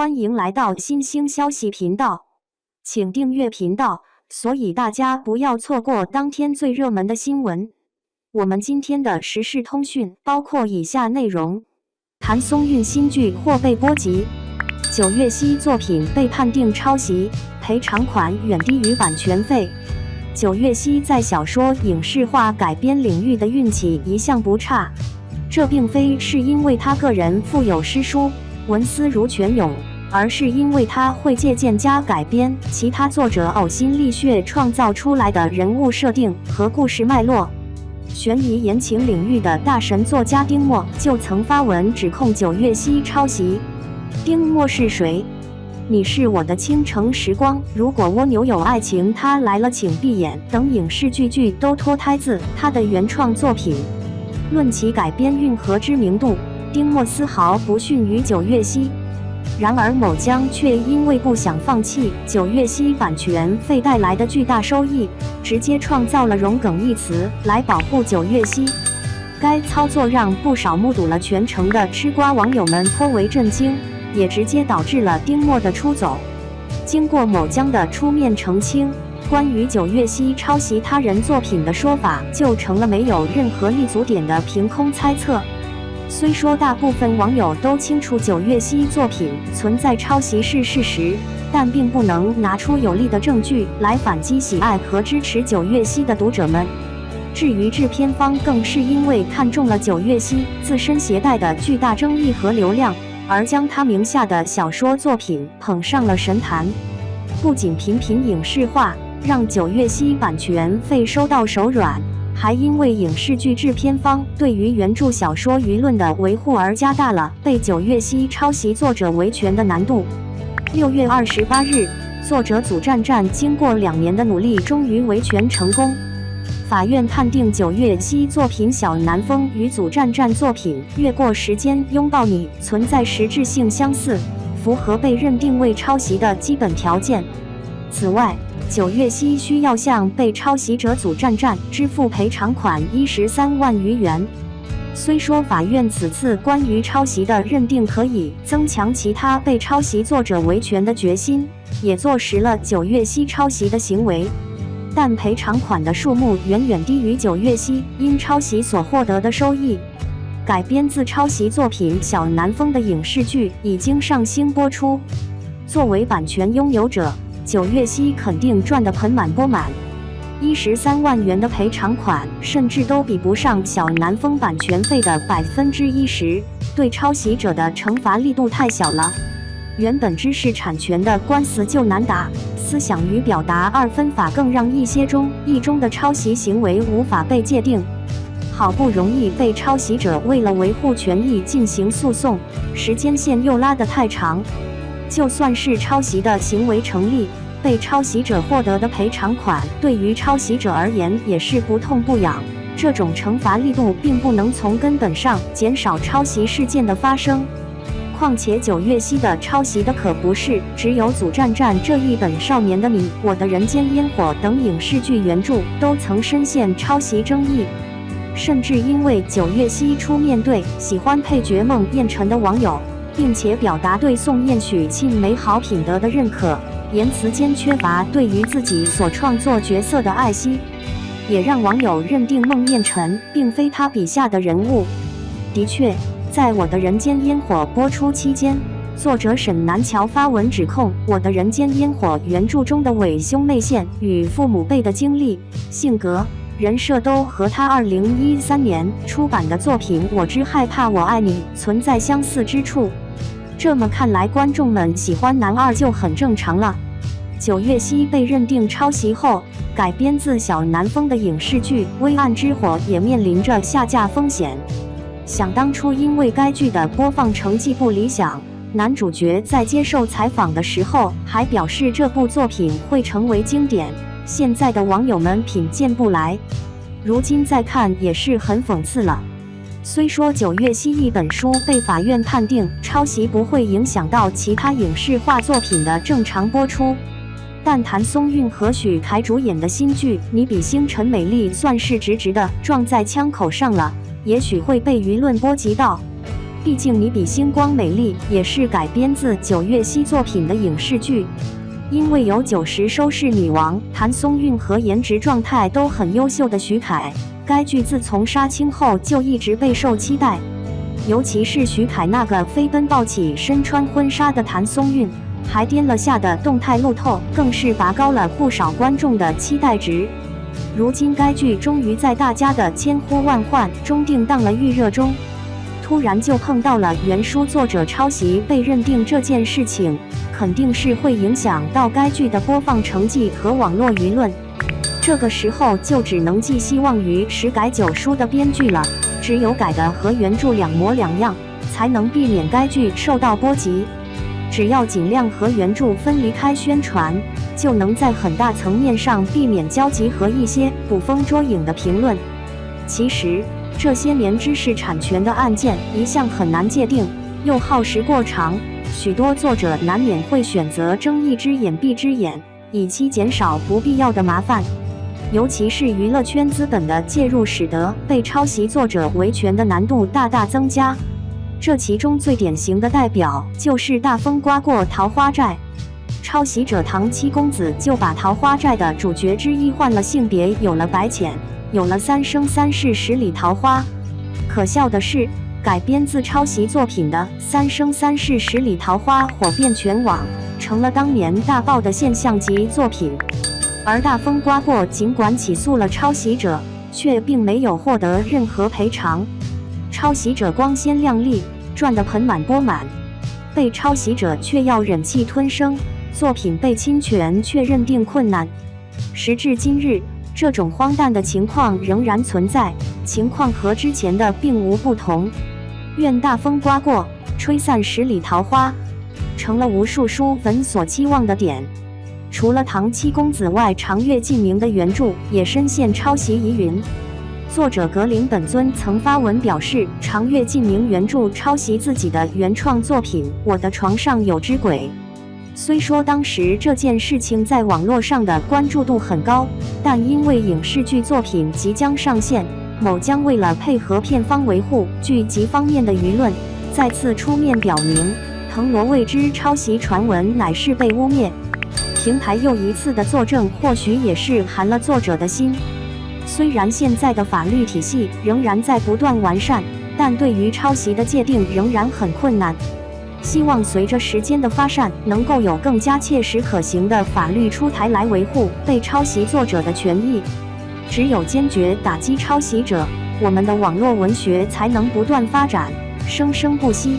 欢迎来到新兴消息频道，请订阅频道，所以大家不要错过当天最热门的新闻。我们今天的时事通讯包括以下内容：谭松韵新剧或被波及，9月熙作品被判定抄袭，赔偿款远低于版权费。9月熙在小说影视化改编领域的运气一向不差，这并非是因为他个人富有诗书，文思如泉涌，而是因为他会借鉴加改编其他作者呕心沥血创造出来的人物设定和故事脉络。悬疑言情领域的大神作家丁默就曾发文指控9月熙抄袭。丁默是谁？你是我的倾城时光，如果蜗牛有爱情，他来了请闭眼等影视剧都脱胎自他的原创作品。论其改编运和知名度，丁默丝毫不逊于9月熙。然而某江却因为不想放弃9月熙版权费带来的巨大收益，直接创造了融梗一词来保护9月熙。该操作让不少目睹了全程的吃瓜网友们颇为震惊，也直接导致了丁默的出走。经过某江的出面澄清，关于9月熙抄袭他人作品的说法就成了没有任何立足点的凭空猜测。虽说大部分网友都清楚9月熙作品存在抄袭是事实，但并不能拿出有力的证据来反击喜爱和支持9月熙的读者们。至于制片方，更是因为看中了9月熙自身携带的巨大争议和流量，而将他名下的小说作品捧上了神坛。不仅频频影视化，让9月熙版权费收到手软，还因为影视剧制片方对于原著小说舆论的维护而加大了被9月熙抄袭作者维权的难度。6月28日，作者组战战经过2年的努力，终于维权成功。法院判定9月熙作品《小南风》与组战战作品《越过时间拥抱你》存在实质性相似，符合被认定为抄袭的基本条件。此外，9月熙需要向被抄袭者组战战支付赔偿款13万余元。虽说法院此次关于抄袭的认定可以增强其他被抄袭作者维权的决心，也坐实了9月熙抄袭的行为，但赔偿款的数目远远低于9月熙因抄袭所获得的收益。改编自抄袭作品《小南风》的影视剧已经上星播出，作为版权拥有者，9月熙肯定赚得盆满钵满。13万元的赔偿款甚至都比不上小南风版权费的10%，对抄袭者的惩罚力度太小了。原本知识产权的官司就难打，思想与表达2分法更让一些中的抄袭行为无法被界定。好不容易被抄袭者为了维护权益进行诉讼，时间线又拉得太长。就算是抄袭的行为成立，被抄袭者获得的赔偿款对于抄袭者而言也是不痛不痒，这种惩罚力度并不能从根本上减少抄袭事件的发生。况且9月熙的抄袭的可不是只有组战战这一本《少年的你》《我的人间烟火》等影视剧原著都曾深陷抄袭争议，甚至因为9月熙出面对喜欢配角孟宴臣的网友，并且表达对宋彦许庆美好品德的认可，言辞间缺乏对于自己所创作角色的爱惜，也让网友认定孟宴臣并非他笔下的人物。的确，在我的人间烟火播出期间，作者沈南桥发文指控我的人间烟火原著中的伪兄妹线与父母辈的经历、性格、人设都和他2013年出版的作品《我只害怕我爱你》存在相似之处。这么看来，观众们喜欢男二就很正常了。9月熙被认定抄袭后，改编自小南风的影视剧《微暗之火》也面临着下架风险。想当初，因为该剧的播放成绩不理想，男主角在接受采访的时候还表示这部作品会成为经典，现在的网友们品鉴不来，如今再看也是很讽刺了。虽说9月熙一本书被法院判定抄袭不会影响到其他影视化作品的正常播出，但谭松韵和许凯主演的新剧《你比星辰美丽》算是直直的撞在枪口上了，也许会被舆论波及到。毕竟你比星光美丽也是改编自九月溪作品的影视剧。因为有90收视女王谭松韵和颜值状态都很优秀的徐凯，该剧自从杀青后就一直备受期待。尤其是徐凯那个飞奔抱起身穿婚纱的谭松韵，还颠了下的动态路透，更是拔高了不少观众的期待值。如今该剧终于在大家的千呼万唤中定档了预热中，突然就碰到了原书作者抄袭被认定这件事情，肯定是会影响到该剧的播放成绩和网络舆论。这个时候就只能寄希望于10改9书的编剧了，只有改的和原著两模两样，才能避免该剧受到波及。只要尽量和原著分离开宣传，就能在很大层面上避免交集和一些捕风捉影的评论。其实这些年知识产权的案件一向很难界定，又耗时过长，许多作者难免会选择睁一只眼闭只眼，以期减少不必要的麻烦。尤其是娱乐圈资本的介入，使得被抄袭作者维权的难度大大增加。这其中最典型的代表就是大风刮过桃花寨，抄袭者唐七公子就把桃花寨的主角之一换了性别，有了白浅，有了三生三世十里桃花。可笑的是，改编自抄袭作品的《三生三世十里桃花》火遍全网，成了当年大爆的现象级作品。而大风刮过尽管起诉了抄袭者，却并没有获得任何赔偿。抄袭者光鲜亮丽，赚得盆满钵满，被抄袭者却要忍气吞声，作品被侵权却认定困难。时至今日，这种荒诞的情况仍然存在，情况和之前的并无不同。愿大风刮过，吹散十里桃花，成了无数书粉所期望的点。除了唐七公子外，长月烬明的原著也深陷抄袭疑云。作者格林本尊曾发文表示，长月烬明原著抄袭自己的原创作品《我的床上有只鬼》。虽说当时这件事情在网络上的关注度很高，但因为影视剧作品即将上线，某将为了配合片方维护剧集方面的舆论，再次出面表明，藤萝未知抄袭传闻乃是被污蔑。平台又一次的作证，或许也是寒了作者的心。虽然现在的法律体系仍然在不断完善，但对于抄袭的界定仍然很困难。希望随着时间的发展，能够有更加切实可行的法律出台来维护被抄袭作者的权益。只有坚决打击抄袭者，我们的网络文学才能不断发展，生生不息。